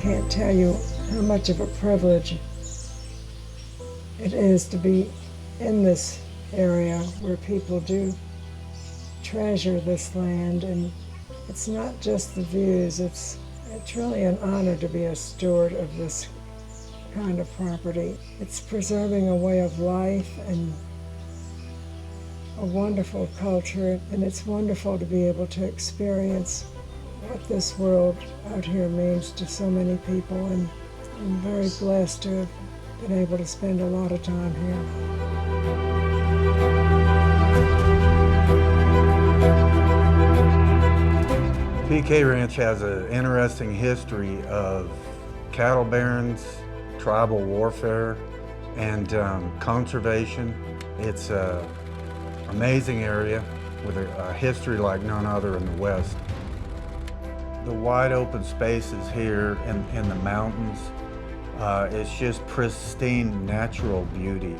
can't tell you how much of a privilege it is to be in this area where people do treasure this land. And it's not just the views, it's really an honor to be a steward of this kind of property. It's preserving a way of life and a wonderful culture, and it's wonderful to be able to experience what this world out here means to so many people, and I'm very blessed to have been able to spend a lot of time here. PK Ranch has an interesting history of cattle barons, tribal warfare, and conservation. It's an amazing area with a history like none other in the West. The wide open spaces here in the mountains, it's just pristine natural beauty.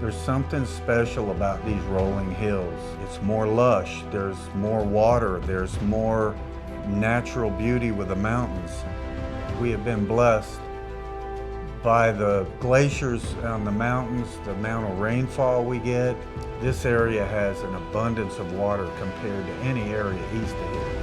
There's something special about these rolling hills. It's more lush, there's more water, there's more natural beauty with the mountains. We have been blessed by the glaciers on the mountains, the amount of rainfall we get. This area has an abundance of water compared to any area east of here.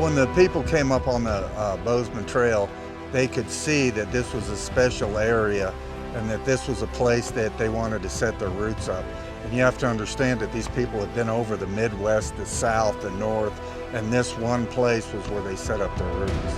When the people came up on the Bozeman Trail, they could see that this was a special area and that this was a place that they wanted to set their roots up. And you have to understand that these people had been over the Midwest, the South, the North, and this one place was where they set up their roots.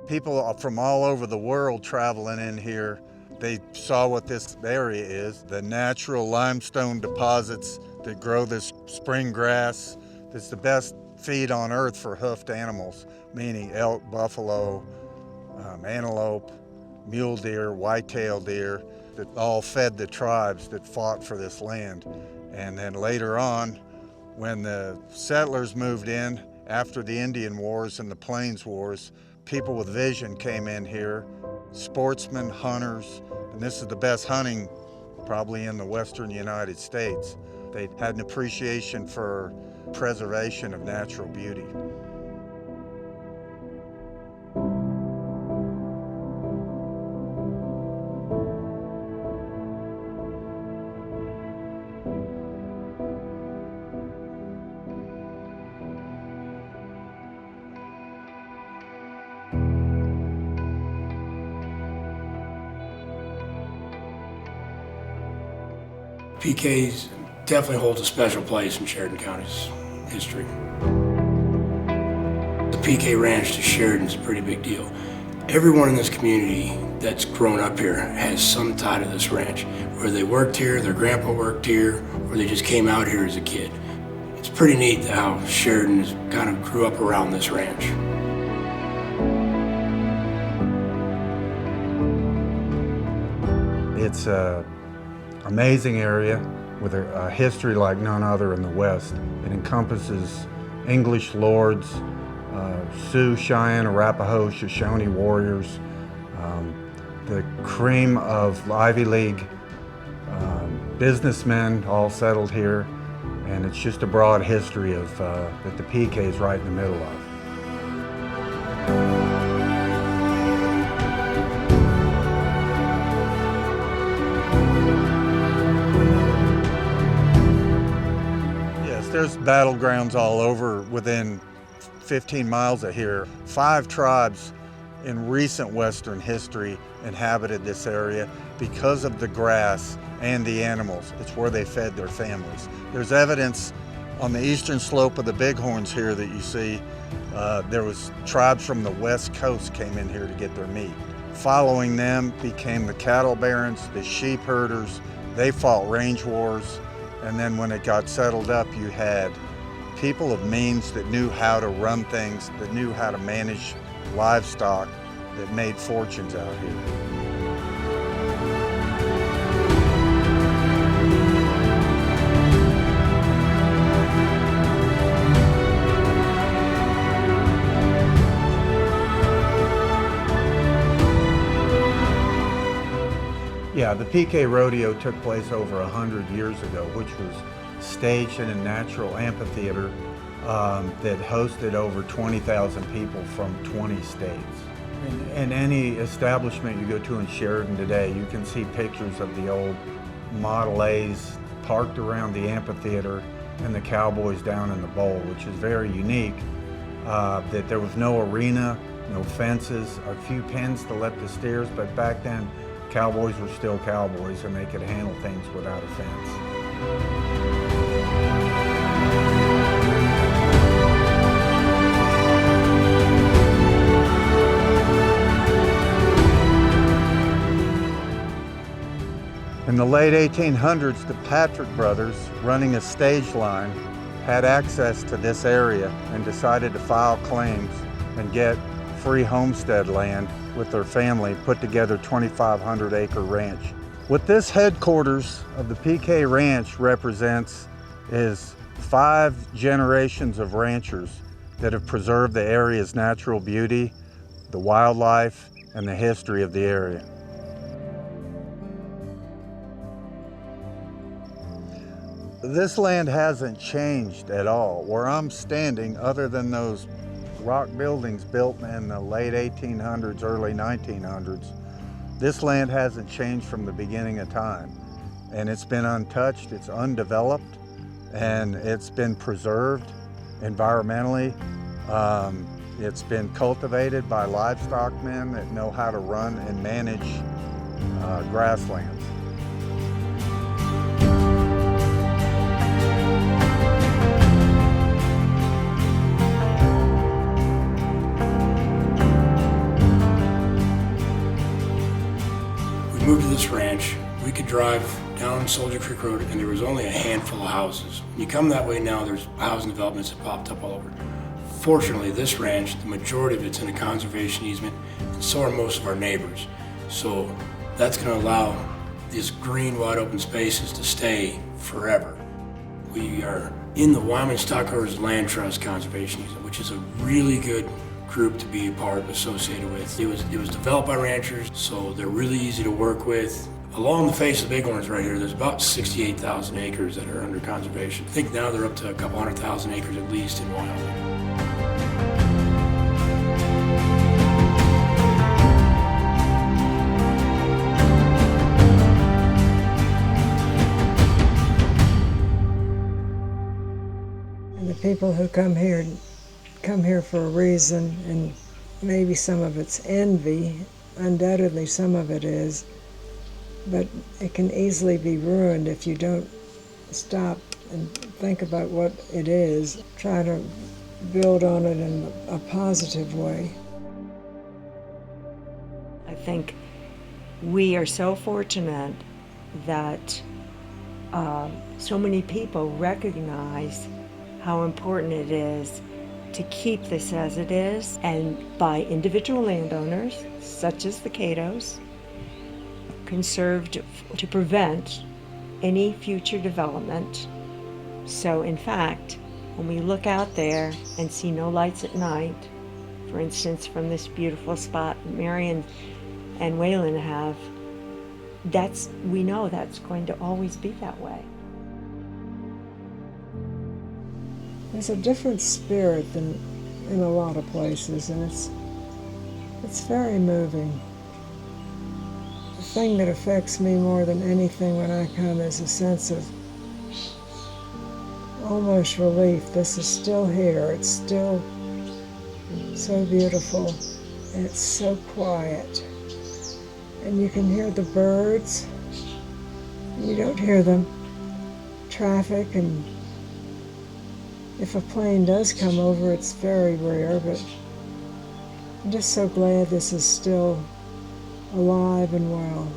People from all over the world traveling in here, they saw what this area is, the natural limestone deposits that grow this spring grass. It's the best feed on earth for hoofed animals, meaning elk, buffalo, antelope, mule deer, white-tailed deer, that all fed the tribes that fought for this land. And then later on, when the settlers moved in, after the Indian Wars and the Plains Wars, people with vision came in here, sportsmen, hunters, and this is the best hunting probably in the western United States. They had an appreciation for preservation of natural beauty. PK's definitely holds a special place in Sheridan County's history. The PK Ranch to Sheridan is a pretty big deal. Everyone in this community that's grown up here has some tie to this ranch, where they worked here, their grandpa worked here, or they just came out here as a kid. It's pretty neat how Sheridan kind of grew up around this ranch. It's an amazing area with a history like none other in the West. It encompasses English lords, Sioux, Cheyenne, Arapaho, Shoshone warriors, the cream of Ivy League businessmen all settled here, and it's just a broad history of that the PK is right in the middle of. There's battlegrounds all over within 15 miles of here. 5 tribes in recent Western history inhabited this area because of the grass and the animals. It's where they fed their families. There's evidence on the eastern slope of the Bighorns here that you see. There was tribes from the West Coast came in here to get their meat. Following them became the cattle barons, the sheep herders. They fought range wars. And then when it got settled up, you had people of means that knew how to run things, that knew how to manage livestock, that made fortunes out here. Yeah, the PK Rodeo took place over 100 years ago, which was staged in a natural amphitheater that hosted over 20,000 people from 20 states. In any establishment you go to in Sheridan today, you can see pictures of the old Model A's parked around the amphitheater and the cowboys down in the bowl, which is very unique, that there was no arena, no fences, a few pens to let the steers, but back then cowboys were still cowboys and they could handle things without a fence. In the late 1800s, the Patrick brothers, running a stage line, had access to this area and decided to file claims and get free homestead land with their family, put together a 2,500-acre ranch. What this headquarters of the PK Ranch represents is 5 generations of ranchers that have preserved the area's natural beauty, the wildlife, and the history of the area. This land hasn't changed at all. Where I'm standing, other than those rock buildings built in the late 1800s, early 1900s, this land hasn't changed from the beginning of time. And it's been untouched, it's undeveloped, and it's been preserved environmentally. It's been cultivated by livestock men that know how to run and manage grasslands. Moved to this ranch, we could drive down Soldier Creek Road and there was only a handful of houses. When you come that way now, there's housing developments that popped up all over. Fortunately, this ranch, the majority of it's in a conservation easement, and so are most of our neighbors. So that's going to allow these green, wide open spaces to stay forever. We are in the Wyoming Stockholders Land Trust Conservation Easement, which is a really good group to be a part associated with. It was developed by ranchers, so they're really easy to work with. Along the face of the Bighorns right here, there's about 68,000 acres that are under conservation. I think now they're up to a couple 100,000 acres at least in Wyoming. And the people who come here for a reason, and maybe some of it's envy, undoubtedly some of it is, but it can easily be ruined if you don't stop and think about what it is, try to build on it in a positive way. I think we are so fortunate that so many people recognize how important it is to keep this as it is, and by individual landowners, such as the Catos, conserved to prevent any future development. So in fact, when we look out there and see no lights at night, for instance, from this beautiful spot Marion and Waylon have, we know that's going to always be that way. There's a different spirit than in a lot of places, and it's very moving. The thing that affects me more than anything when I come is a sense of almost relief. This is still here. It's still so beautiful, and it's so quiet. And you can hear the birds. You don't hear the traffic, and if a plane does come over, it's very rare, but I'm just so glad this is still alive and well.